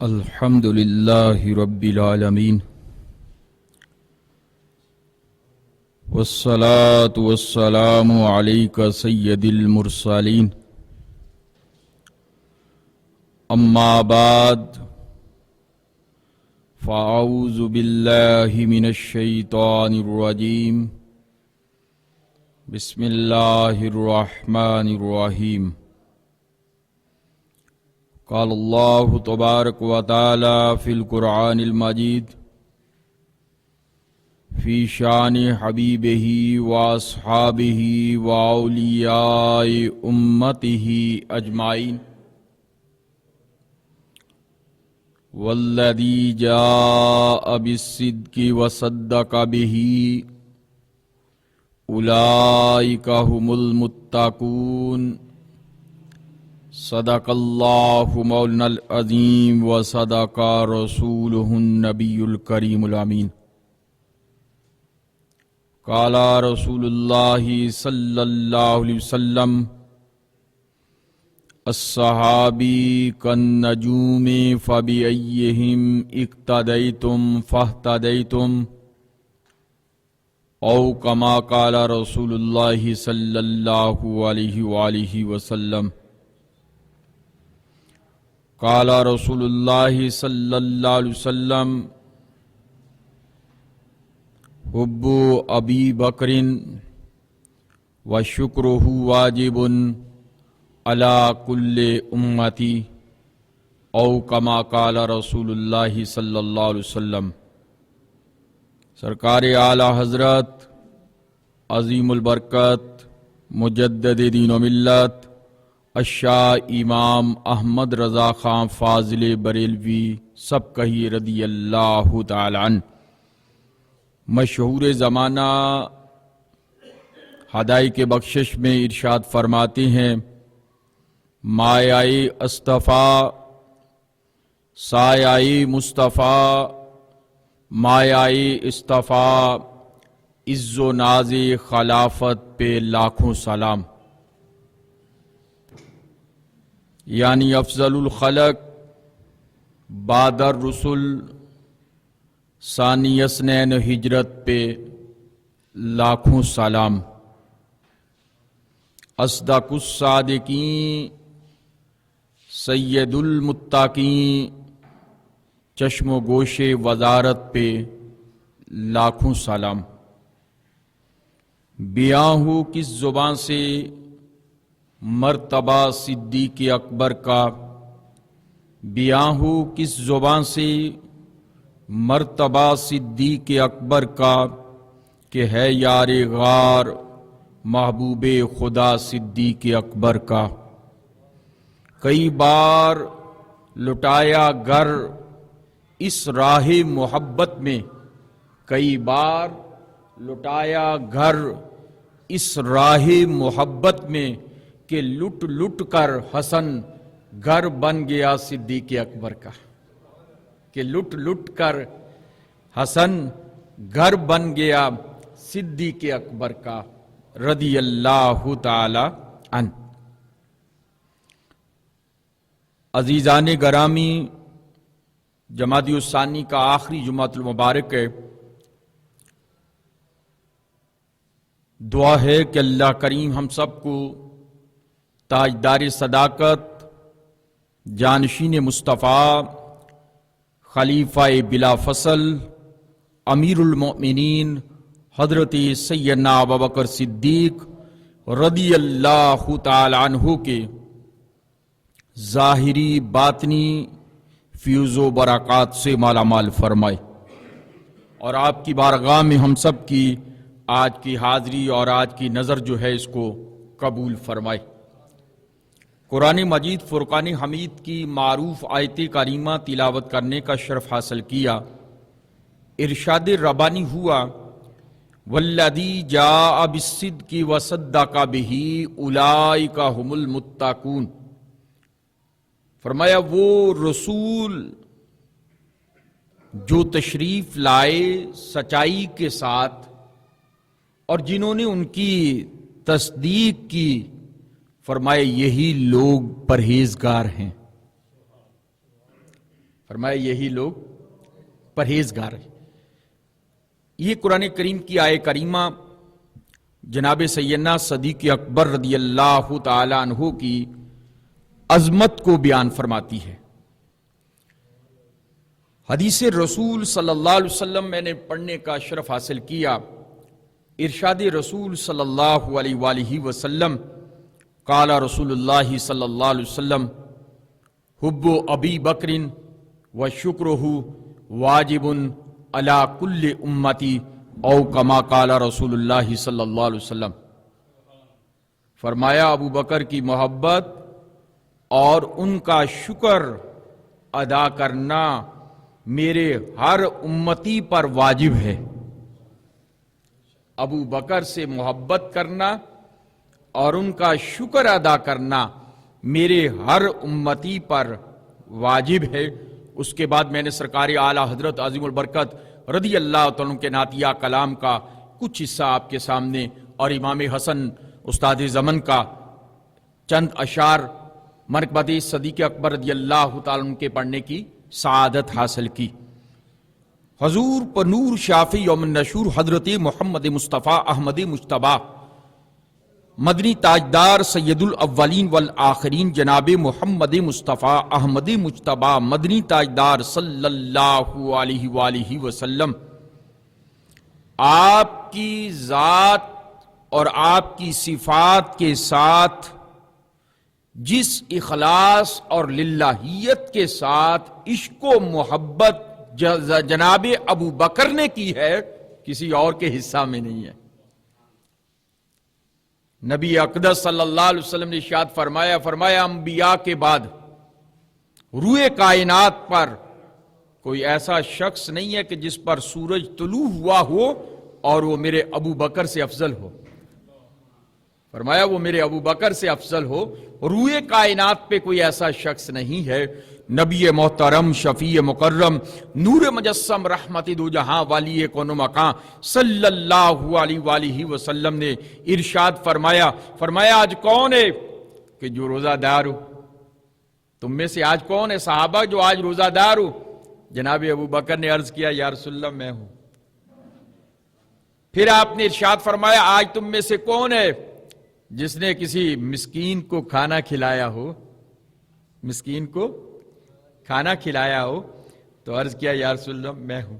الحمد لله رب العالمين والصلاة والسلام عليك سيد المرسلين أما بعد فأعوذ بالله من الشيطان الرجيم بسم الله الرحمن الرحيم قال الله تبارك وتعالى في القرآن المجيد في شان حبيبه وأصحابه وأولياء أمته أجمعين والذي جاء بالصدق وصدق به أولئك هم المتقون صدق الله مولانا العظيم وصدق رسوله النبي الكريم الأمين قال رسول الله صلى الله عليه وسلم الصحابي كالنجوم فبأيهم اقتديتم فاهتديتم أو كما قال رسول الله صلى الله عليه وآله وسلم قال رسول الله صلى الله عليه وسلم حب أبي بكر وشكره واجب على كل أمتي أو كما قال رسول الله صلى الله عليه وسلم سرکار اعلیٰ حضرت عظیم البرکت مجدد دین و ملت الشاہ امام احمد رضا خان فاضل بریلوی سب کہی رضی اللہ تعالی عنہ مشہور زمانہ ہدائی کے بخشش میں ارشاد فرماتے ہیں مایۂ اصطفیٰ سایۂ مصطفیٰ مایۂ اصطفیٰ عز و ناز خلافت پہ لاکھوں سلام یعنی افضل الخلق بعد الرسل ثانی اثنین ہجرت پہ لاکھوں سلام اصدق الصادقین سید المتقین چشم و گوش وزارت پہ لاکھوں سلام بیاں ہو کس زبان سے مرتبہ صدیق اکبر کا بیاں ہو کس زبان سے مرتبہ صدیق اکبر کا کہ ہے یار غار محبوب خدا صدیق اکبر کا کئی بار لٹایا گھر اس راہ محبت میں کئی بار لٹایا گھر اس راہ محبت میں کہ لٹ لٹ کر حسن گھر بن گیا صدیق اکبر کا کہ لٹ لٹ کر حسن گھر بن گیا صدیق اکبر کا رضی اللہ تعالی عنہ عزیزان گرامی جمادی الثانی کا آخری جمعۃ المبارک ہے دعا ہے کہ اللہ کریم ہم سب کو تاجدار صداقت جانشین مصطفیٰ خلیفہ بلا فصل امیر المؤمنین حضرت سیدنا ابوبکر صدیق رضی اللہ تعالی عنہ کے ظاہری باطنی فیوز و برکات سے مالا مال فرمائے اور آپ کی بارگاہ میں ہم سب کی آج کی حاضری اور آج کی نظر جو ہے اس کو قبول فرمائے قرآن مجید فرقان حمید کی معروف آیت کریمہ تلاوت کرنے کا شرف حاصل کیا ارشاد ربانی ہوا والذی جاء بالصدق وصدق بہ اولئک هم المتقون فرمایا وہ رسول جو تشریف لائے سچائی کے ساتھ اور جنہوں نے ان کی تصدیق کی فرمائے یہی لوگ پرہیزگار ہیں. فرمایا یہی لوگ پرہیزگار ہیں۔ یہ قرآن کریم کی آیہ کریمہ جناب سیدنا صدیق اکبر رضی اللہ تعالی عنہ کی عظمت کو بیان فرماتی ہے۔ حدیث رسول صلی اللہ علیہ وسلم میں نے پڑھنے کا شرف حاصل کیا۔ ارشاد رسول صلی اللہ علیہ وآلہ وسلم، قال رسول اللہ صلی اللہ علیہ وسلم، حب ابی بکر و شکرہ واجب علی کل امتی او کما قال رسول اللہ صلی اللہ علیہ وسلم۔ فرمایا ابو بکر کی محبت اور ان کا شکر ادا کرنا میرے ہر امتی پر واجب ہے۔ ابو بکر سے محبت کرنا اور ان کا شکر ادا کرنا میرے ہر امتی پر واجب ہے۔ اس کے بعد میں نے سرکار اعلیٰ حضرت عظیم البرکت رضی اللہ تعالیٰ کے نعتیہ کلام کا کچھ حصہ آپ کے سامنے اور امام حسن استاد زمن کا چند اشعار مرکبت صدیق اکبر رضی اللہ تعالیٰ عنہ کے پڑھنے کی سعادت حاصل کی۔ حضور پر نور شافی یوم نشور حضرت محمد مصطفیٰ احمد مجتبیٰ مدنی تاجدار سید الاولین والآخرین جناب محمد مصطفیٰ احمد مجتبیٰ مدنی تاجدار صلی اللہ علیہ وآلہ وسلم آپ کی ذات اور آپ کی صفات کے ساتھ جس اخلاص اور للہیت کے ساتھ عشق و محبت جناب ابو بکر نے کی ہے، کسی اور کے حصہ میں نہیں ہے۔ نبی اقدس صلی اللہ علیہ وسلم نے ارشاد فرمایا انبیاء کے بعد روئے کائنات پر کوئی ایسا شخص نہیں ہے کہ جس پر سورج طلوع ہوا ہو اور وہ میرے ابو بکر سے افضل ہو۔ فرمایا وہ میرے ابو بکر سے افضل ہو۔ روئے کائنات پہ کوئی ایسا شخص نہیں ہے۔ نبی محترم شفیع مکرم نور مجسم رحمت دو جہاں والی کون و مکان صلی اللہ علیہ وآلہ وسلم نے ارشاد فرمایا آج کون ہے کہ جو روزہ دار ہو؟ تم میں سے آج کون ہے صحابہ جو آج روزہ دار ہو؟ جناب ابو بکر نے عرض کیا یا رسول اللہ میں ہوں۔ پھر آپ نے ارشاد فرمایا آج تم میں سے کون ہے جس نے کسی مسکین کو کھانا کھلایا ہو؟ مسکین کو کھانا کھلایا ہو؟ تو عرض کیا یا رسول اللہ میں ہوں۔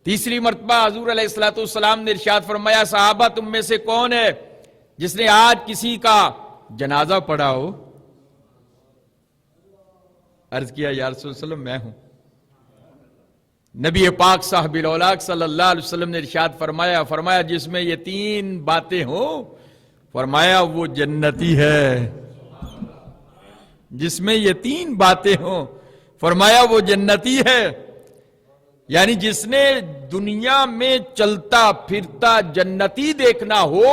تیسری مرتبہ حضور علیہ الصلوۃ والسلام نے ارشاد فرمایا صحابہ تم میں سے کون ہے جس نے آج کسی کا جنازہ پڑھا ہو؟ عرض کیا یا رسول اللہ میں ہوں۔ نبی پاک صاحب الاولاق صلی اللہ علیہ وسلم نے ارشاد فرمایا جس میں یہ تین باتیں ہوں فرمایا وہ جنتی ہے۔ جس میں یہ تین باتیں ہوں فرمایا وہ جنتی ہے۔ یعنی جس نے دنیا میں چلتا پھرتا جنتی دیکھنا ہو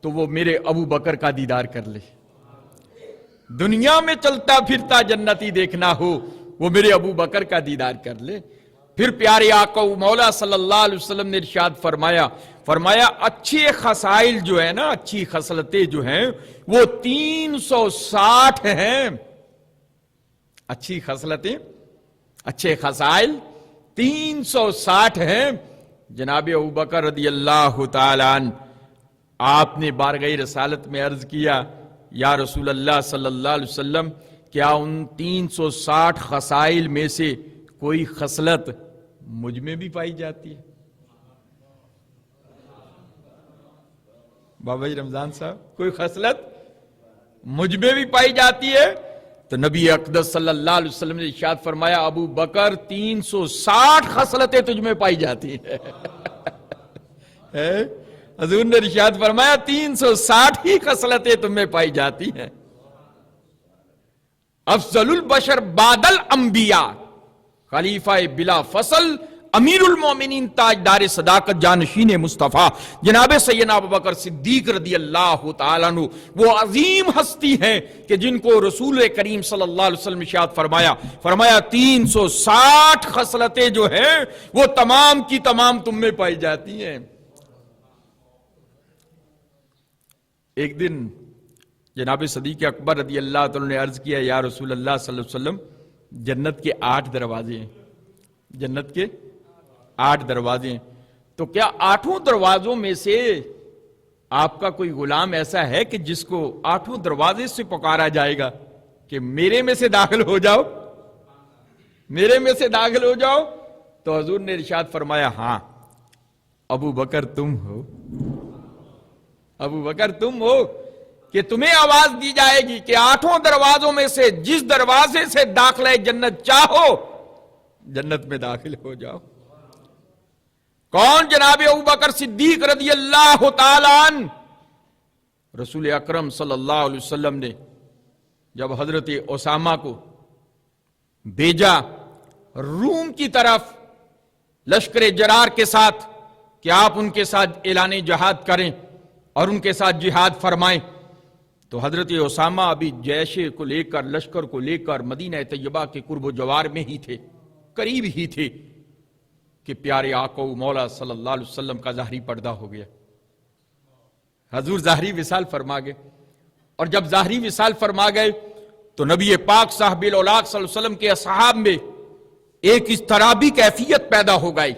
تو وہ میرے ابو بکر کا دیدار کر لے۔ دنیا میں چلتا پھرتا جنتی دیکھنا ہو وہ میرے ابو بکر کا دیدار کر لے۔ پھر پیارے آقا و مولا صلی اللہ علیہ وسلم نے ارشاد فرمایا اچھے خصائل جو ہے نا، اچھی خصلتیں جو ہیں وہ 360 ہیں۔ اچھی خصلتیں، اچھے خصائل 360 ہیں۔ جناب ابوبکر رضی اللہ تعالیٰ عنہ آپ نے بارگاہ رسالت میں عرض کیا یا رسول اللہ صلی اللہ علیہ وسلم کیا ان 360 خصائل میں سے کوئی خصلت مجھ میں بھی پائی جاتی ہے؟ بابا جی رمضان صاحب کوئی خصلت مجھ میں بھی پائی جاتی ہے؟ تو نبی اقدس صلی اللہ علیہ وسلم نے ارشاد فرمایا ابو بکر 360 خصلتیں تجھ میں پائی جاتی ہیں۔ حضور نے ارشاد فرمایا 360 ہی خصلتیں تم میں پائی جاتی ہیں۔ افضل البشر بعد الانبیاء خلیفہ بلا فصل امیر المومنین تاجدار صداقت جانشین مصطفیٰ جناب سیدنا ابوبکر صدیق رضی اللہ تعالیٰ عنہ وہ عظیم ہستی ہیں کہ جن کو رسول کریم صلی اللہ علیہ وسلم ارشاد فرمایا 360 خصلتیں جو ہیں وہ تمام کی تمام تم میں پائی جاتی ہیں۔ ایک دن جناب صدیق اکبر رضی اللہ تعالیٰ نے عرض کیا یا رسول اللہ صلی اللہ علیہ وسلم جنت کے 8 دروازے ہیں، جنت کے 8 دروازے ہیں، تو کیا 8 دروازوں میں سے آپ کا کوئی غلام ایسا ہے کہ جس کو 8 دروازے سے پکارا جائے گا کہ میرے میں سے داخل ہو جاؤ، میرے میں سے داخل ہو جاؤ؟ تو حضور نے ارشاد فرمایا ہاں، ابو بکر تم ہو، ابو بکر تم ہو، کہ تمہیں آواز دی جائے گی کہ 8 دروازوں میں سے جس دروازے سے داخلہ جنت چاہو جنت میں داخل ہو جاؤ۔ کون؟ جناب ابو بکر صدیق رضی اللہ تعالی عنہ۔ رسول اکرم صلی اللہ علیہ وسلم نے جب حضرت اسامہ کو بھیجا روم کی طرف لشکر جرار کے ساتھ کہ آپ ان کے ساتھ اعلان جہاد کریں اور ان کے ساتھ جہاد فرمائیں، تو حضرت اسامہ ابھی جیش کو لے کر، لشکر کو لے کر مدینہ طیبہ کے قرب و جوار میں ہی تھے، قریب ہی تھے کہ پیارے آقا و مولا صلی اللہ علیہ وسلم کا ظاہری پردہ ہو گیا۔ حضور ظاہری وصال فرما گئے، اور جب ظاہری وصال فرما گئے تو نبی پاک صاحب الاولاق صلی اللہ علیہ وسلم کے اصحاب میں ایک اضطرابی کیفیت پیدا ہو گئی،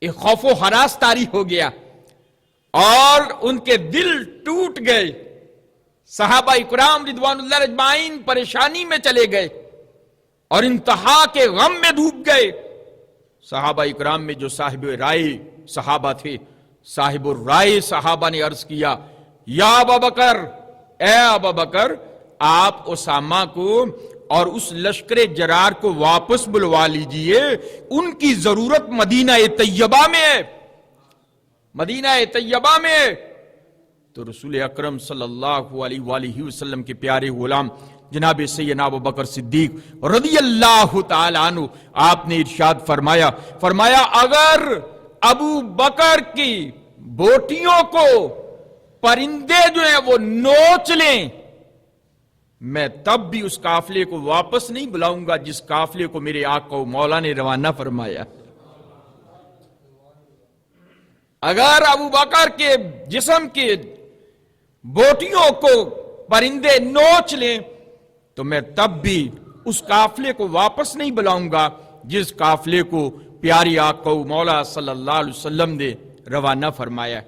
ایک خوف و ہراس طاری ہو گیا، اور ان کے دل ٹوٹ گئے۔ صحابہ اکرام رضوان اللہ اجمعین پریشانی میں چلے گئے اور انتہا کے غم میں ڈوب گئے۔ صحابہ اکرام میں جو صاحب رائے صحابہ تھے، صاحب الرائے صحابہ نے عرض کیا، یا ابا بکر، اے ابا بکر، آپ اسامہ کو اور اس لشکر جرار کو واپس بلوا لیجئے، ان کی ضرورت مدینہ طیبہ میں ہے، مدینہ طیبہ میں۔ تو رسول اکرم صلی اللہ علیہ وآلہ وسلم کے پیارے غلام جناب سیدنا ابو بکر صدیق رضی اللہ تعالی عنہ، آپ نے ارشاد فرمایا اگر ابو بکر کی بوٹیوں کو پرندے جو ہیں وہ نوچ لیں، میں تب بھی اس قافلے کو واپس نہیں بلاؤں گا جس قافلے کو میرے آقا و مولا نے روانہ فرمایا۔ اگر ابو بکر کے جسم کے بوٹیوں کو پرندے نوچ لیں تو میں تب بھی اس قافلے کو واپس نہیں بلاؤں گا جس قافلے کو پیاری آقا و مولا صلی اللہ علیہ وسلم نے روانہ فرمایا۔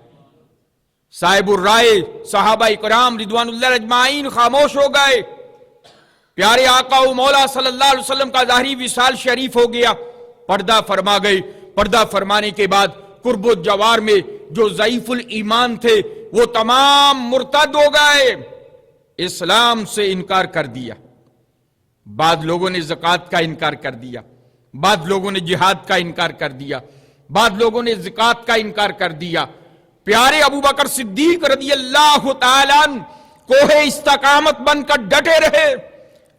صاحب الرائے صحابہ اکرام رضوان اللہ اجمعین خاموش ہو گئے۔ پیارے آقا و مولا صلی اللہ علیہ وسلم کا ظاہری وصال شریف ہو گیا، پردہ فرما گئے۔ پردہ فرمانے کے بعد قرب و جوار میں جو ضعیف الایمان تھے وہ تمام مرتد ہو گئے، اسلام سے انکار کر دیا۔ بعض لوگوں نے زکوٰۃ کا انکار کر دیا، بعض لوگوں نے جہاد کا انکار کر دیا، بعض لوگوں نے زکوٰۃ کا انکار کر دیا۔ پیارے ابو بکر صدیق رضی اللہ تعالی عنہ کوہ استقامت بن کر ڈٹے رہے۔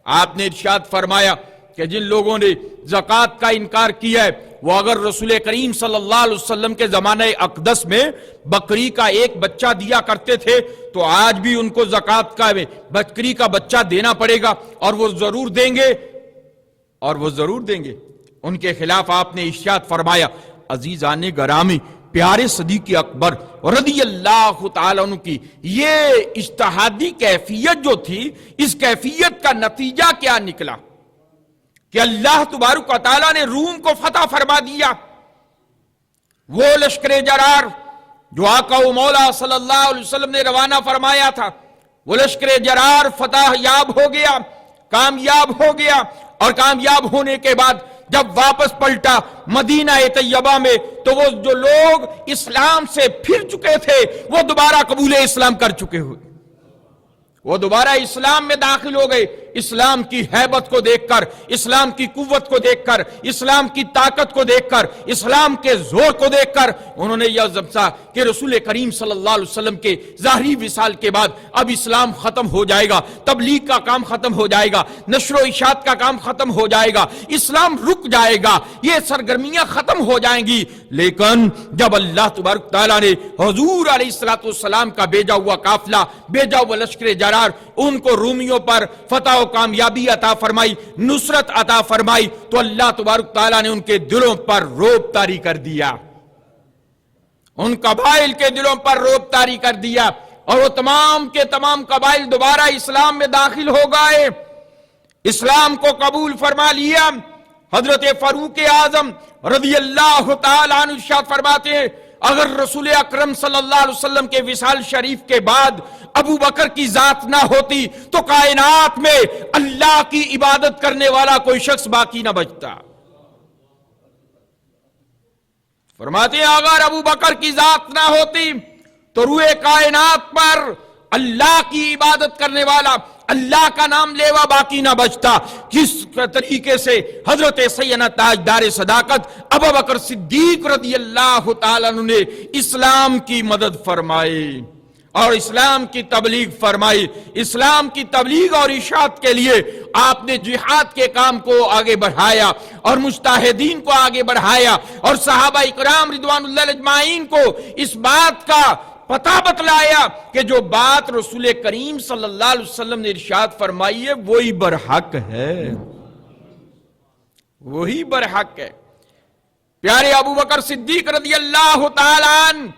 آپ نے ارشاد فرمایا کہ جن لوگوں نے زکوٰۃ کا انکار کیا ہے وہ اگر رسول کریم صلی اللہ علیہ وسلم کے زمانہ اقدس میں بکری کا ایک بچہ دیا کرتے تھے تو آج بھی ان کو زکوٰۃ کا بکری کا بچہ دینا پڑے گا، اور وہ ضرور دیں گے، اور وہ ضرور دیں گے۔ ان کے خلاف آپ نے ارشاد فرمایا، عزیزان گرامی، پیارے صدیق اکبر رضی اللہ تعالیٰ عنہ کی یہ اجتہادی کیفیت جو تھی، اس کیفیت کا نتیجہ کیا نکلا کہ اللہ تبارک و تعالیٰ نے روم کو فتح فرما دیا۔ وہ لشکر جرار جو آقا و مولا صلی اللہ علیہ وسلم نے روانہ فرمایا تھا، وہ لشکر جرار فتح یاب ہو گیا، کامیاب ہو گیا، اور کامیاب ہونے کے بعد جب واپس پلٹا مدینہ طیبہ میں تو وہ جو لوگ اسلام سے پھر چکے تھے وہ دوبارہ قبول اسلام کر چکے ہوئے، وہ دوبارہ اسلام میں داخل ہو گئے۔ اسلام کی ہیبت کو دیکھ کر، اسلام کی قوت کو دیکھ کر، اسلام کی طاقت کو دیکھ کر، اسلام کے زور کو دیکھ کر انہوں نے یہ سمجھا کہ رسول کریم صلی اللہ علیہ وسلم کے ظاہری وصال کے بعد اب اسلام ختم ہو جائے گا، تبلیغ کا کام ختم ہو جائے گا، نشر و اشاعت کا کام ختم ہو جائے گا، اسلام رک جائے گا، یہ سرگرمیاں ختم ہو جائیں گی۔ لیکن جب اللہ تبارک تعالیٰ نے حضور علیہ السلام کا بھیجا ہوا قافلہ، بھیجا ہوا لشکر جرار، ان کو رومیوں پر فتح و کامیابی عطا فرمائی، نصرت عطا فرمائی، تو اللہ تبارک تعالیٰ نے ان کے دلوں پر رعب طاری کر دیا، ان قبائل کے دلوں پر رعب طاری کر دیا، اور وہ تمام کے تمام قبائل دوبارہ اسلام میں داخل ہو گئے۔ اسلام کو قبول فرما لیا۔ حضرت فاروق اعظم رضی اللہ تعالیٰ عنہ ارشاد فرماتے ہیں اگر رسول اکرم صلی اللہ علیہ وسلم کے وصال شریف کے بعد ابو بکر کی ذات نہ ہوتی تو کائنات میں اللہ کی عبادت کرنے والا کوئی شخص باقی نہ بچتا۔ فرماتے ہیں اگر ابو بکر کی ذات نہ ہوتی تو روئے کائنات پر اللہ کی عبادت کرنے والا، اللہ کا نام لیوا باقی نہ بچتا۔ کس طریقے سے حضرت سیدنا تاجدار صداقت ابوبکر صدیق رضی اللہ تعالیٰ عنہ نے اسلام کی مدد فرمائی اور اسلام کی تبلیغ فرمائی۔ اسلام کی تبلیغ اور اشاعت کے لیے آپ نے جہاد کے کام کو آگے بڑھایا اور مجتہدین کو آگے بڑھایا اور صحابہ اکرام رضوان اللہ اجمعین کو اس بات کا پتہ بتلایا کہ جو بات رسول کریم صلی اللہ علیہ وسلم نے ارشاد فرمائی ہے وہی برحق ہے، وہی برحق ہے۔ پیارے ابو بکر صدیق رضی اللہ تعالیٰ عنہ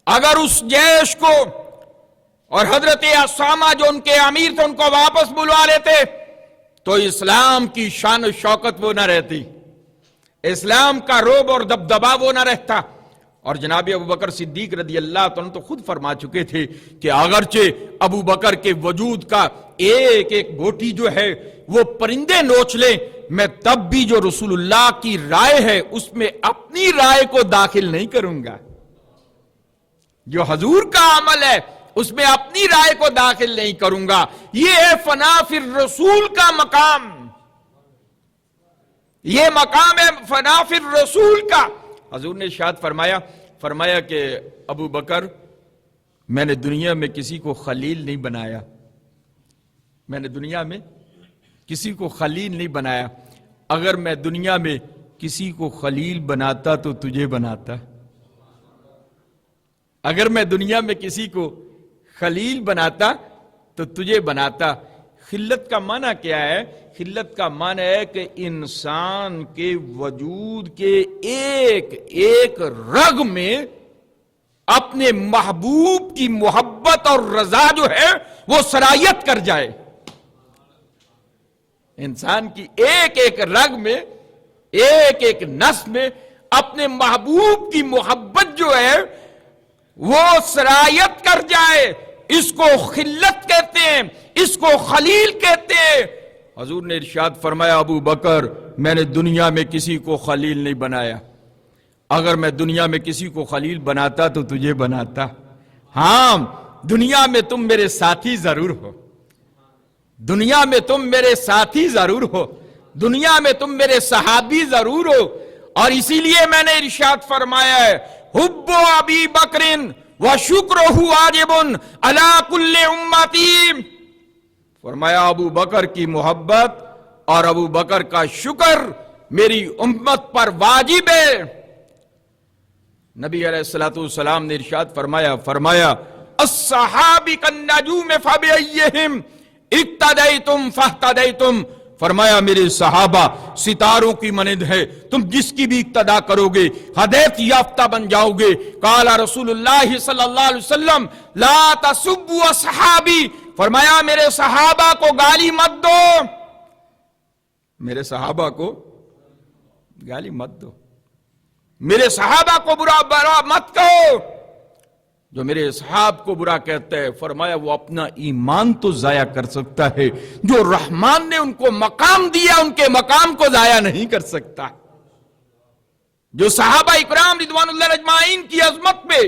اگر اس جیش کو اور حضرت اسامہ جو ان کے امیر تھے ان کو واپس بلوا لیتے تو اسلام کی شان و شوکت وہ نہ رہتی، اسلام کا رعب اور دبدبا وہ نہ رہتا۔ اور جناب ابو بکر صدیق رضی اللہ عنہ تو خود فرما چکے تھے کہ اگرچہ ابو بکر کے وجود کا ایک ایک بوٹی جو ہے وہ پرندے نوچ لیں، میں تب بھی جو رسول اللہ کی رائے ہے اس میں اپنی رائے کو داخل نہیں کروں گا۔ جو حضور کا عمل ہے اس میں اپنی رائے کو داخل نہیں کروں گا۔ یہ ہے فنا فی الرسول کا مقام، یہ مقام ہے فنا فی الرسول کا۔ حضور نے ارشاد فرمایا کہ ابو بکر میں نے دنیا میں کسی کو خلیل نہیں بنایا، میں نے دنیا میں کسی کو خلیل نہیں بنایا، اگر میں دنیا میں کسی کو خلیل بناتا تو تجھے بناتا، اگر میں دنیا میں کسی کو خلیل بناتا تو تجھے بناتا۔ خلت کا معنی کیا ہے؟ خلت کا معنی ہے کہ انسان کے وجود کے ایک ایک رگ میں اپنے محبوب کی محبت اور رضا جو ہے وہ سرایت کر جائے۔ انسان کی ایک ایک رگ میں، ایک ایک نس میں اپنے محبوب کی محبت جو ہے وہ سرایت کر جائے، اس کو خلت کہتے ہیں، اس کو خلیل کہتے ہیں۔ حضور نے ارشاد فرمایا ابو بکر میں نے دنیا میں کسی کو خلیل نہیں بنایا، اگر میں دنیا میں کسی کو خلیل بناتا تو تجھے بناتا۔ ہاں دنیا میں تم میرے ساتھی ضرور ہو، دنیا میں تم میرے ساتھی ضرور ہو، دنیا میں تم میرے صحابی ضرور ہو، اور اسی لیے میں نے ارشاد فرمایا ہے حب ابی بکر وشکرہ واجب علی کل امتی۔ فرمایا ابو بکر کی محبت اور ابو بکر کا شکر میری امت پر واجب ہے۔ نبی علیہ السلام نے ارشاد فرمایا الصحابی کالنجوم فبأیہم اقتدیتم فاہتدیتم۔ فرمایا میرے صحابہ ستاروں کی مانند ہے، تم جس کی بھی اقتدا کرو گے ہدایت یافتہ بن جاؤ گے۔ قال رسول اللہ صلی اللہ علیہ وسلم لا تسبوا اصحابی، فرمایا میرے صحابہ کو گالی مت دو، میرے صحابہ کو گالی مت دو، میرے صحابہ کو برا مت کہو۔ جو میرے صحاب کو برا کہتا ہے فرمایا وہ اپنا ایمان تو ضائع کر سکتا ہے، جو رحمان نے ان کو مقام دیا ان کے مقام کو ضائع نہیں کر سکتا۔ جو صحابہ اکرام رضوان اللہ اجمعین کی عظمت پہ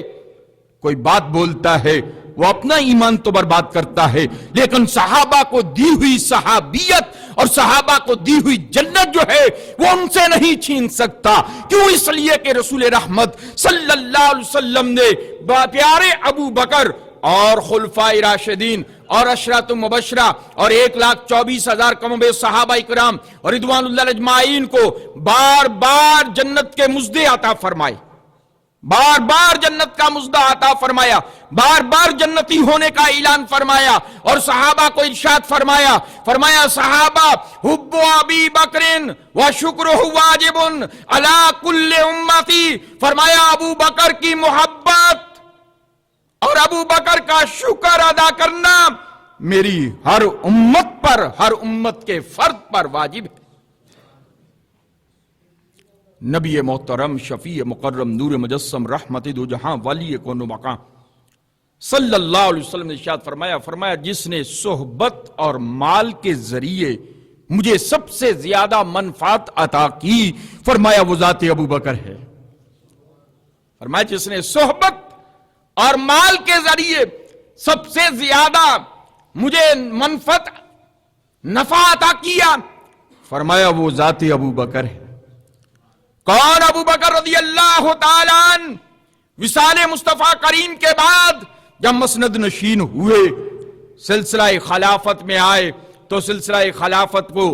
کوئی بات بولتا ہے وہ اپنا ایمان تو برباد کرتا ہے، لیکن صحابہ کو دی ہوئی صحابیت اور صحابہ کو دی ہوئی جنت جو ہے وہ ان سے نہیں چھین سکتا۔ کیوں؟ اس لیے کہ رسول رحمت صلی اللہ علیہ وسلم نے پیارے ابو بکر اور خلفائے راشدین اور عشرۃ مبشرہ اور 1,24,000 کم و بیش صحابہ اکرام اور رضوان اللہ اجمعین کو بار بار جنت کے مژدے عطا فرمائے، بار بار جنت کا مژدہ عطا فرمایا، بار بار جنتی ہونے کا اعلان فرمایا، اور صحابہ کو ارشاد فرمایا صحابہ حب ابی بکر وشکرہ واجب علی کل امتی۔ فرمایا ابو بکر کی محبت اور ابو بکر کا شکر ادا کرنا میری ہر امت پر، ہر امت کے فرد پر واجب ہے۔ نبی محترم، شفیع مکرم، نور مجسم، رحمت دو جہاں، ولی کون و مقام صلی اللہ علیہ وسلم نے ارشاد فرمایا جس نے صحبت اور مال کے ذریعے مجھے سب سے زیادہ منفعت عطا کی، فرمایا وہ ذات ابو بکر ہے۔ فرمایا جس نے صحبت اور مال کے ذریعے سب سے زیادہ مجھے منفعت، نفع عطا کیا، فرمایا وہ ذات ابو بکر ہے۔ کون ابو بکر رضی اللہ تعالیٰ عنہ؟ وصال مصطفیٰ کریم کے بعد جب مسند نشین ہوئے، سلسلہ خلافت میں آئے تو سلسلہ خلافت کو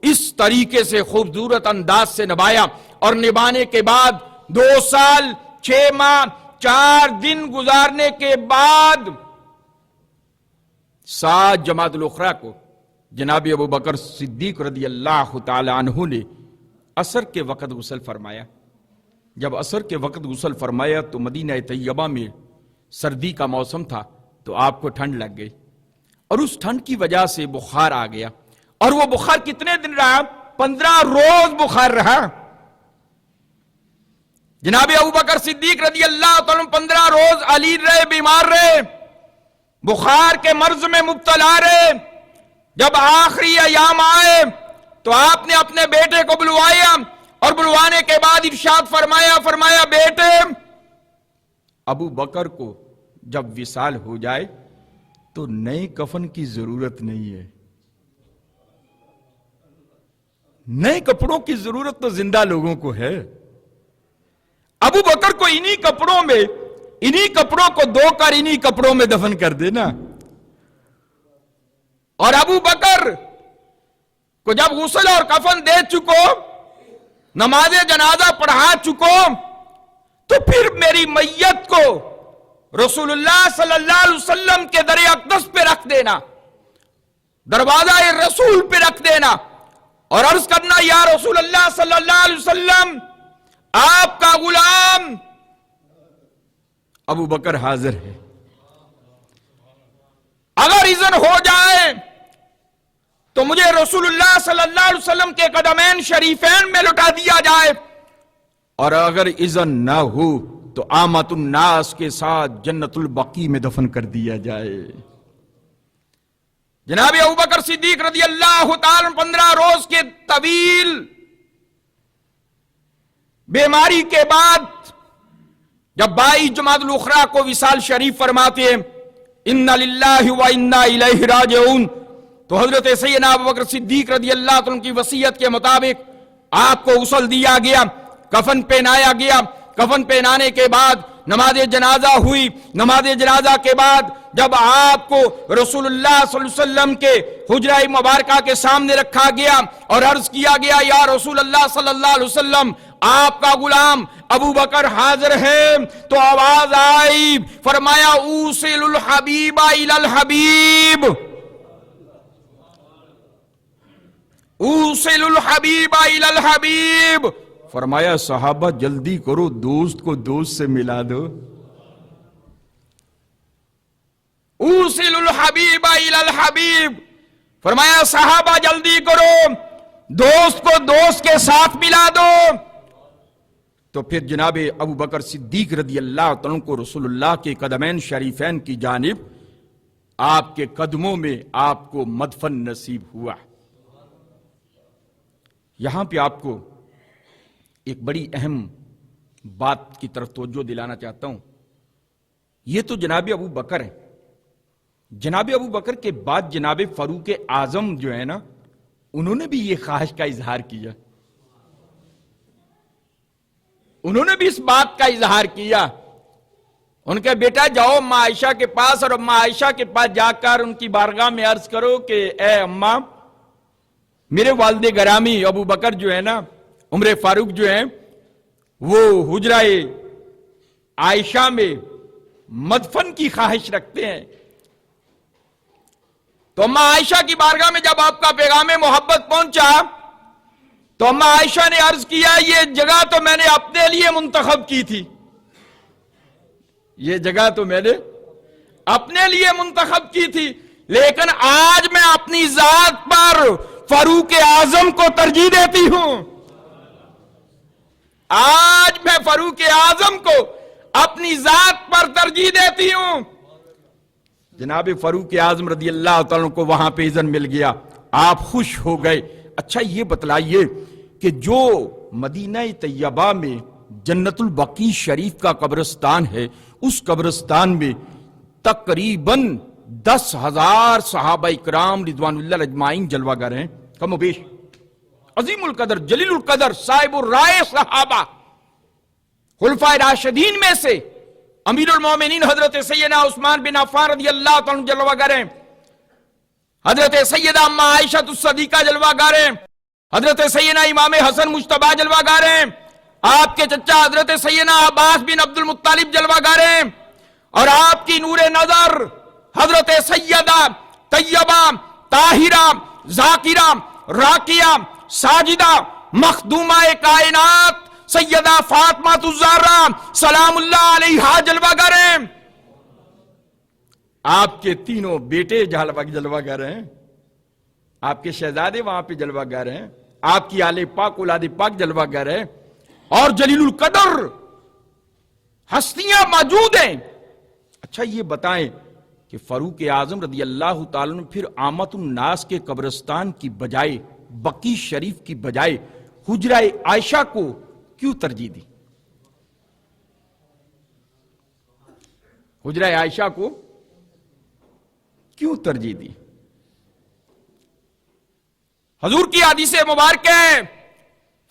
اس طریقے سے خوبصورت انداز سے نبھایا، اور نبھانے کے بعد 2 سال 6 ماہ 4 دن گزارنے کے بعد 7 جمادی الاخری کو جناب ابو بکر صدیق رضی اللہ تعالی عنہ نے عصر کے وقت غسل فرمایا۔ جب عصر کے وقت غسل فرمایا تو مدینہ طیبہ میں سردی کا موسم تھا، تو آپ کو ٹھنڈ لگ گئی، اور اس ٹھنڈ کی وجہ سے بخار آ گیا، اور وہ بخار کتنے دن رہا؟ 15 روز بخار رہا۔ جناب ابو بکر صدیق رضی اللہ تعالیٰ 15 روز علیل رہے، بیمار رہے، بخار کے مرض میں مبتلا رہے۔ جب آخری ایام آئے تو آپ نے اپنے بیٹے کو بلوایا، اور بلوانے کے بعد ارشاد فرمایا بیٹے، ابو بکر کو جب وصال ہو جائے تو نئے کفن کی ضرورت نہیں ہے، نئے کپڑوں کی ضرورت تو زندہ لوگوں کو ہے۔ ابو بکر کو انہی کپڑوں کو دھو کر انہی کپڑوں میں دفن کر دینا۔ اور ابو بکر کو جب غسل اور کفن دے چکو، نماز جنازہ پڑھا چکو، تو پھر میری میت کو رسول اللہ صلی اللہ علیہ وسلم کے در اقدس پہ رکھ دینا، دروازہ رسول پہ رکھ دینا، اور عرض کرنا یا رسول اللہ صلی اللہ علیہ وسلم، آپ کا غلام ابو بکر حاضر ہے، اگر اذن ہو جائے تو مجھے رسول اللہ صلی اللہ علیہ وسلم کے قدمین شریفین میں لٹا دیا جائے، اور اگر اذن نہ ہو تو عامت الناس کے ساتھ جنت البقیع میں دفن کر دیا جائے۔ جناب ابو بکر صدیق رضی اللہ تعالی 15 روز کے طویل بیماری کے بعد جب 22 جمادی الاخری کو وصال شریف فرماتے ہیں، اِنَّ لِلَّهِ وَإِنَّا إِلَيْهِ رَاجِعُونَ، تو حضرت سیدنا ابو بکر صدیق رضی اللہ عنہ کی وصیت کے مطابق آپ کو غسل دیا گیا، کفن پہنایا گیا۔ کفن پہنانے کے بعد نماز جنازہ ہوئی۔ نماز جنازہ کے بعد جب آپ کو رسول اللہ صلی اللہ علیہ وسلم کے حجرہ مبارکہ کے سامنے رکھا گیا اور عرض کیا گیا یا رسول اللہ صلی اللہ علیہ وسلم، آپ کا غلام ابو بکر حاضر ہے، تو آواز آئی، فرمایا اوصل الحبیب الی الحبیب، اوصل الحبیب الی الحبیب، فرمایا صحابہ جلدی کرو، دوست کو دوست سے ملا دو۔ اوصل الحبیب الی الحبیب، فرمایا صحابہ جلدی کرو، دوست کو دوست کے ساتھ ملا دو۔ تو پھر جناب ابو بکر صدیق رضی اللہ عنہ کو رسول اللہ کے قدمین شریفین کی جانب آپ کے قدموں میں آپ کو مدفن نصیب ہوا۔ یہاں پہ آپ کو ایک بڑی اہم بات کی طرف توجہ دلانا چاہتا ہوں۔ یہ تو جناب ابو بکر ہیں، جناب ابو بکر کے بعد جناب فاروق اعظم جو ہے نا، انہوں نے بھی یہ خواہش کا اظہار کیا، انہوں نے بھی اس بات کا اظہار کیا۔ ان کے بیٹا جاؤ ماں عائشہ کے پاس، اور ماں عائشہ کے پاس جا کر ان کی بارگاہ میں عرض کرو کہ اے اماں، میرے والد گرامی ابو بکر جو ہے نا، عمر فاروق جو ہیں، وہ حجرہ عائشہ میں مدفن کی خواہش رکھتے ہیں۔ تو اماں عائشہ کی بارگاہ میں جب آپ کا پیغام محبت پہنچا تو اماں عائشہ نے عرض کیا یہ جگہ تو میں نے اپنے لیے منتخب کی تھی، یہ جگہ تو میں نے اپنے لیے منتخب کی تھی، لیکن آج میں اپنی ذات پر فاروق اعظم کو ترجیح دیتی ہوں. آج میں فاروق اعظم کو اپنی ذات پر ترجیح دیتی ہوں. جناب فاروق اعظم رضی اللہ تعالیٰ کو وہاں پہ اذن مل گیا, آپ خوش ہو گئے. اچھا یہ بتلائیے کہ جو مدینہ طیبہ میں جنت البقیع شریف کا قبرستان ہے, اس قبرستان میں تقریباً 10,000 صحابہ اکرام رضوان اللہ اجمعین جلوہ گر ہیں, کم و بیش. عظیم القدر, جلیل القدر, صاحب الرائے صحابہ, خلفائے راشدین میں سے امیر المومنین حضرت سیدنا عثمان بن عفان رضی اللہ تعالیٰ عنہ جلوہ گر ہیں, حضرت سیدہ اما عائشہ الصدیقہ جلوہ گر ہیں, حضرت سیدنا امام حسن مجتبیٰ جلوہ گر ہیں, آپ کے چچا حضرت سیدنا عباس بن عبد المطلب جلوہ گر ہیں, اور آپ کی نور نظر حضرت سیدہ طیبہ طاہرہ ذاکرہ راکیہ ساجدہ مخدومہ کائنات سیدہ فاطمہ الزہرا سلام اللہ علیہا جلوہ گر ہیں. آپ کے تینوں بیٹے جلوہ گر ہیں, آپ کے شہزادے وہاں پہ جلوہ گر ہیں, آپ کی آل پاک اولاد پاک جلوہ گر ہیں, اور جلیل القدر ہستیاں موجود ہیں. اچھا یہ بتائیں کہ فاروق اعظم رضی اللہ تعالیٰ نے پھر عامت الناس کے قبرستان کی بجائے, بقیع شریف کی بجائے حجرہ عائشہ کو کیوں ترجیح دی؟ حجرہ عائشہ کو کیوں ترجیح دی؟ حضور کی حدیث مبارکہ ہے,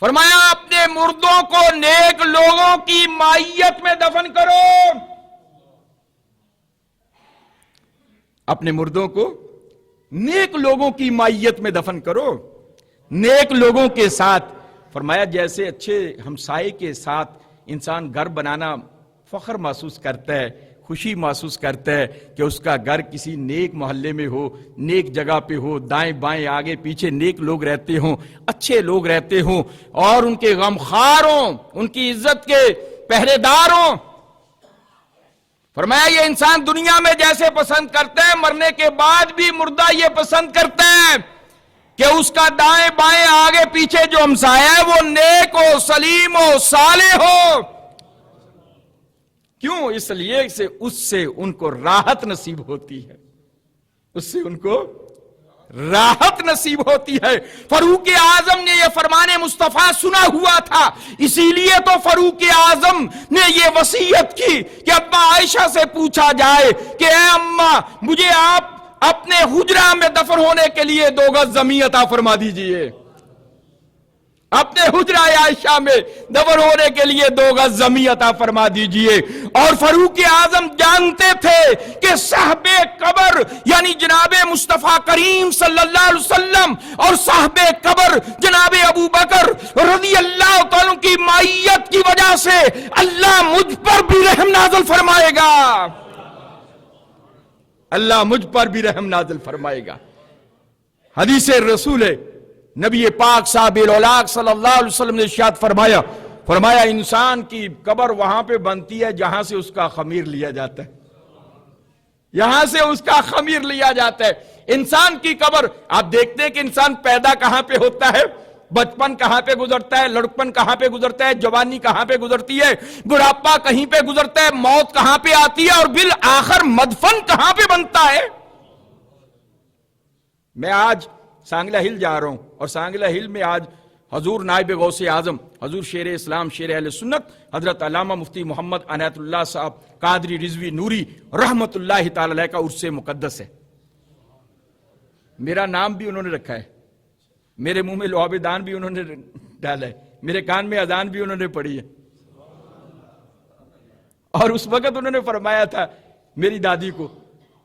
فرمایا اپنے مردوں کو نیک لوگوں کی مائیت میں دفن کرو. اپنے مردوں کو نیک لوگوں کی مائیت میں دفن کرو, نیک لوگوں کے ساتھ. فرمایا جیسے اچھے ہمسائے کے ساتھ انسان گھر بنانا فخر محسوس کرتا ہے, خوشی محسوس کرتا ہے کہ اس کا گھر کسی نیک محلے میں ہو, نیک جگہ پہ ہو, دائیں بائیں آگے پیچھے نیک لوگ رہتے ہوں, اچھے لوگ رہتے ہوں, اور ان کے غمخوار ہوں, ان کی عزت کے پہرے دار ہوں. فرمایا یہ انسان دنیا میں جیسے پسند کرتا ہے, مرنے کے بعد بھی مردہ یہ پسند کرتا ہے کہ اس کا دائیں بائیں آگے پیچھے جو ہمسایہ ہے وہ نیک ہو, سلیم ہو, صالح ہو. کیوں؟ اس لیے اس سے ان کو راحت نصیب ہوتی ہے, اس سے ان کو راحت نصیب ہوتی ہے. فاروق اعظم نے یہ فرمان مصطفیٰ سنا ہوا تھا, اسی لیے تو فاروق اعظم نے یہ وصیت کی کہ اما عائشہ سے پوچھا جائے کہ اے اماں مجھے آپ اپنے حجرہ میں دفن ہونے کے لیے 2 گز زمین عطا فرما دیجئے. اپنے حجرہ عائشہ میں دفن ہونے کے لیے 2 گز زمین عطا فرما دیجئے. اور فاروق اعظم جانتے تھے کہ صاحب قبر یعنی جناب مصطفیٰ کریم صلی اللہ علیہ وسلم اور صاحب قبر جناب ابو بکر رضی اللہ تعالیٰ کی مائیت کی وجہ سے اللہ مجھ پر بھی رحم نازل فرمائے گا, اللہ مجھ پر بھی رحم نازل فرمائے گا. حدیث رسول نبی پاک صاحب الاولاق صلی اللہ علیہ وسلم نے ارشاد فرمایا انسان کی قبر وہاں پہ بنتی ہے جہاں سے اس کا خمیر لیا جاتا ہے, یہاں سے اس کا خمیر لیا جاتا ہے. انسان کی قبر آپ دیکھتے ہیں کہ انسان پیدا کہاں پہ ہوتا ہے, بچپن کہاں پہ گزرتا ہے, لڑکپن کہاں پہ گزرتا ہے, جوانی کہاں پہ گزرتی ہے, بڑھاپا کہیں پہ گزرتا ہے, موت کہاں پہ آتی ہے, اور بالآخر مدفن کہاں پہ بنتا ہے. میں آج سانگلہ ہل جا رہا ہوں, اور سانگلہ ہل میں آج حضور نائب غوث اعظم, حضور شیر اسلام, شیر اہل سنت, حضرت علامہ مفتی محمد عنایت اللہ صاحب قادری رضوی نوری رحمت اللہ تعالی علیہ کا عرس مقدس ہے. میرا نام بھی انہوں نے رکھا ہے, میرے منہ میں لعاب دان بھی انہوں نے ڈالا ہے, میرے کان میں اذان بھی انہوں نے پڑھی ہے. اور اس وقت انہوں نے فرمایا تھا میری دادی کو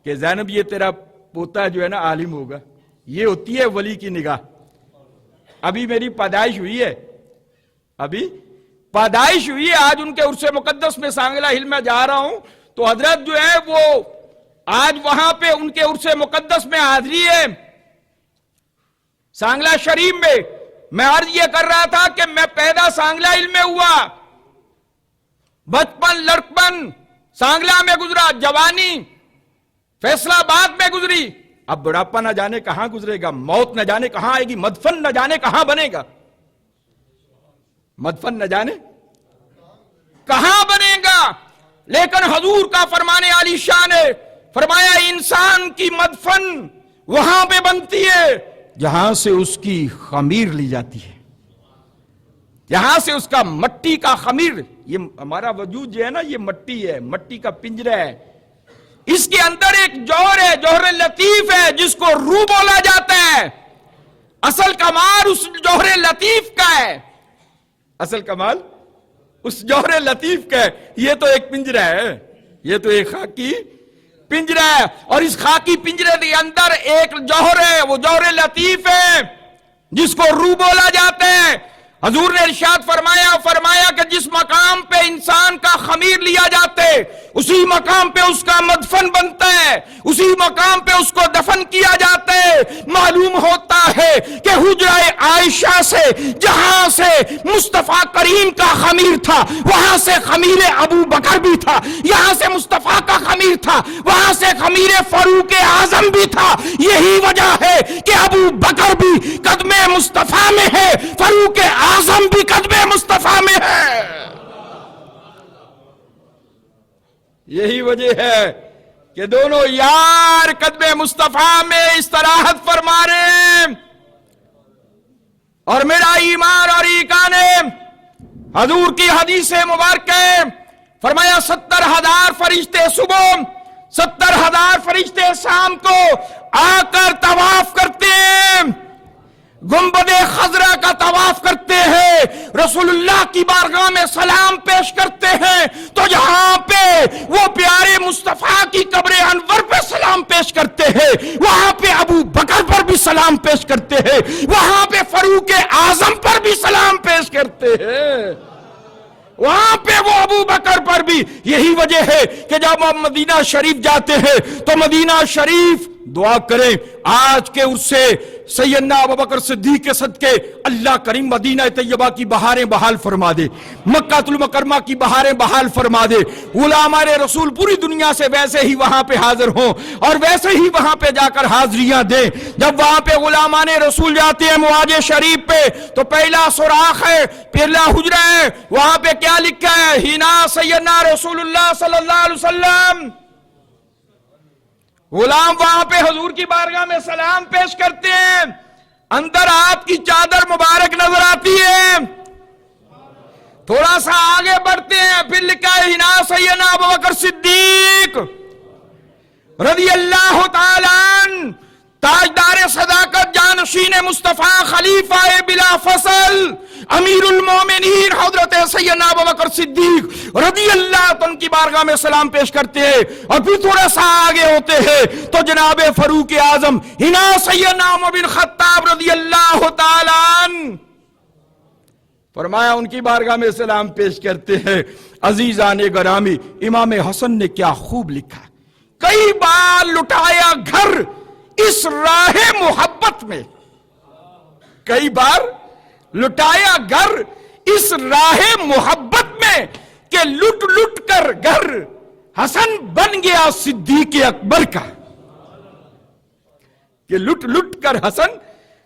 کہ زینب یہ تیرا پوتا جو ہے نا عالم ہوگا, یہ ہوتی ہے ولی کی نگاہ. ابھی میری پیدائش ہوئی ہے, ابھی پیدائش ہوئی ہے, آج ان کے عرس مقدس میں سانگلہ ہل میں جا رہا ہوں تو حضرت جو ہے وہ آج وہاں پہ ان کے عرس مقدس میں حاضری ہے سانگلہ شریف میں. میں عرض یہ کر رہا تھا کہ میں پیدا سانگلہ ہل میں ہوا, بچپن لڑکپن سانگلہ میں گزرا, جوانی فیصلہ آباد میں گزری, اب بڑھاپا نہ جانے کہاں گزرے گا، موت نہ جانے کہاں آئے گی، مدفن نہ جانے کہاں بنے گا، مدفن نہ جانے کہاں بنے گا۔ لیکن حضور کا فرمانے عالی شان ہے، فرمایا انسان کی مدفن وہاں پہ بنتی ہے جہاں سے اس کی خمیر لی جاتی ہے، یہاں سے اس کا مٹی کا خمیر، یہ ہمارا وجود جو ہے نا، یہ مٹی ہے، مٹی کا پنجرہ ہے، اس کے اندر ایک جوہر ہے، جوہر لطیف ہے جس کو روح بولا جاتا ہے۔ اصل کمال اس جوہر لطیف کا ہے، اصل کمال اس جوہر لطیف کا ہے۔ یہ تو ایک پنجرہ ہے، یہ تو ایک خاکی پنجرہ ہے، اور اس خاکی پنجرے کے اندر ایک جوہر ہے، وہ جوہر لطیف ہے جس کو روح بولا جاتا ہے۔ حضور نے ارشاد فرمایا کہ جس مقام پہ انسان کا خمیر لیا جاتا ہے اسی مقام پہ اس کا مدفن بنتا ہے، اسی مقام پہ اس کو دفن کیا جاتا ہے۔ معلوم ہوتا ہے کہ حجرہ عائشہ سے جہاں سے مصطفیٰ کریم کا خمیر تھا وہاں سے خمیر ابو بکر بھی تھا، یہاں سے مصطفیٰ کا خمیر تھا وہاں سے خمیر فاروق اعظم بھی تھا۔ یہی وجہ ہے کہ ابو بکر بھی قدم مصطفیٰ میں ہے، فاروق اعظم بھی قدم مصطفیٰ میں ہے۔ یہی وجہ ہے کہ دونوں یار قدم مصطفیٰ میں استراحت فرما رہے ہیں۔ اور میرا ایمان اور ایقان حضور کی حدیث مبارکہ فرمایا 70,000 فرشتے صبح 70,000 فرشتے شام کو آ کر طواف کرتے ہیں، گنبد خضرا کا طواف کرتے ہیں، رسول اللہ کی بارگاہ میں سلام پیش کرتے ہیں، تو یہاں پہ وہ پیارے مصطفیٰ کی قبر انور پہ سلام پیش کرتے ہیں، وہاں پہ ابو بکر پر بھی سلام پیش کرتے ہیں، وہاں پہ فاروق اعظم پر بھی سلام پیش کرتے ہیں، وہاں پہ وہ ابو بکر پر بھی۔ یہی وجہ ہے کہ جب ہم مدینہ شریف جاتے ہیں تو مدینہ شریف دعا کریں آج کے اس سے سیدنا ابوبکر صدیق کے صدقے اللہ کریم مدینہ طیبہ کی بہاریں بحال فرما دے، مکہ المکرمہ کی بہاریں بحال فرما دے، علماء رسول پوری دنیا سے ویسے ہی وہاں پہ حاضر ہوں اور ویسے ہی وہاں پہ جا کر حاضریاں دیں۔ جب وہاں پہ علماء رسول جاتے ہیں معاج شریف پہ تو پہلا سوراخ ہے، پہلا حجرہ ہے، وہاں پہ کیا لکھا ہے؟ ہینا سیدنا رسول اللہ صلی اللہ علیہ وسلم۔ غلام وہاں پہ حضور کی بارگاہ میں سلام پیش کرتے ہیں، اندر آپ کی چادر مبارک نظر آتی ہے، تھوڑا سا آگے بڑھتے ہیں پھر لکھا ہے ہنا سیدنا ابوبکر صدیق رضی اللہ تعالیٰ عنہ، تاجدار صداقت، جانشین مصطفیٰ، خلیفہ بلا فصل، امیر المومنین حضرت سیدنا ابوبکر صدیق رضی اللہ عنہ کی بارگاہ میں سلام پیش کرتے ہیں، اور پھر تھوڑا سا آگے ہوتے ہیں تو جناب فاروق اعظم ہنا سیدنا عمر بن خطاب رضی اللہ تعالیٰ عنہ، فرمایا ان کی بارگاہ میں سلام پیش کرتے ہیں۔ عزیزان گرامی، امام حسن نے کیا خوب لکھا، کئی بار لٹایا گھر اس راہ محبت میں، کئی بار لٹایا گھر اس راہ محبت میں کہ لٹ لٹ کر گھر حسن بن گیا صدیق اکبر کا، کہ لٹ لٹ کر حسن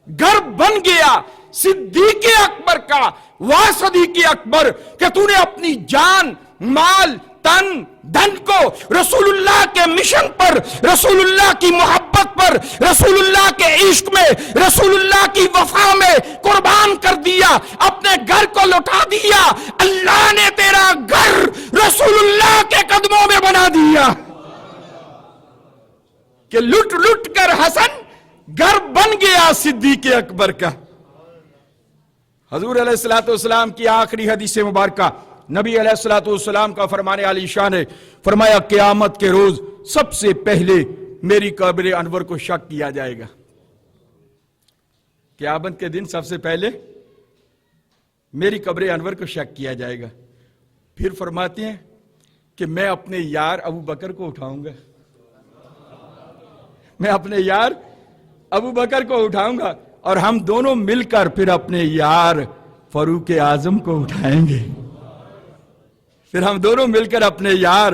گھر بن گیا صدیق اکبر کا۔ واہ صدیق اکبر کہ تو نے اپنی جان، مال، تن، دھن کو رسول اللہ کے مشن پر، رسول اللہ کی محبت پر، رسول اللہ کے عشق میں، رسول اللہ کی وفا میں قربان کر دیا، اپنے گھر کو لوٹا دیا۔ اللہ نے تیرا گھر رسول اللہ کے قدموں میں بنا دیا کہ لٹ لٹ کر حسن گھر بن گیا صدیق اکبر کا۔ حضور علیہ السلام کی آخری حدیث مبارکہ، نبی علیہ السلام کا فرمانے علی شان ہے، فرمایا قیامت کے روز سب سے پہلے میری قبر انور کو شک کیا جائے گا۔ قیامت کے دن سب سے پہلے میری قبر انور کو شک کیا جائے گا۔ پھر فرماتے ہیں کہ میں اپنے یار ابو بکر کو اٹھاؤں گا، میں اپنے یار ابو بکر کو اٹھاؤں گا، اور ہم دونوں مل کر پھر اپنے یار فاروق اعظم کو اٹھائیں گے، پھر ہم دونوں مل کر اپنے یار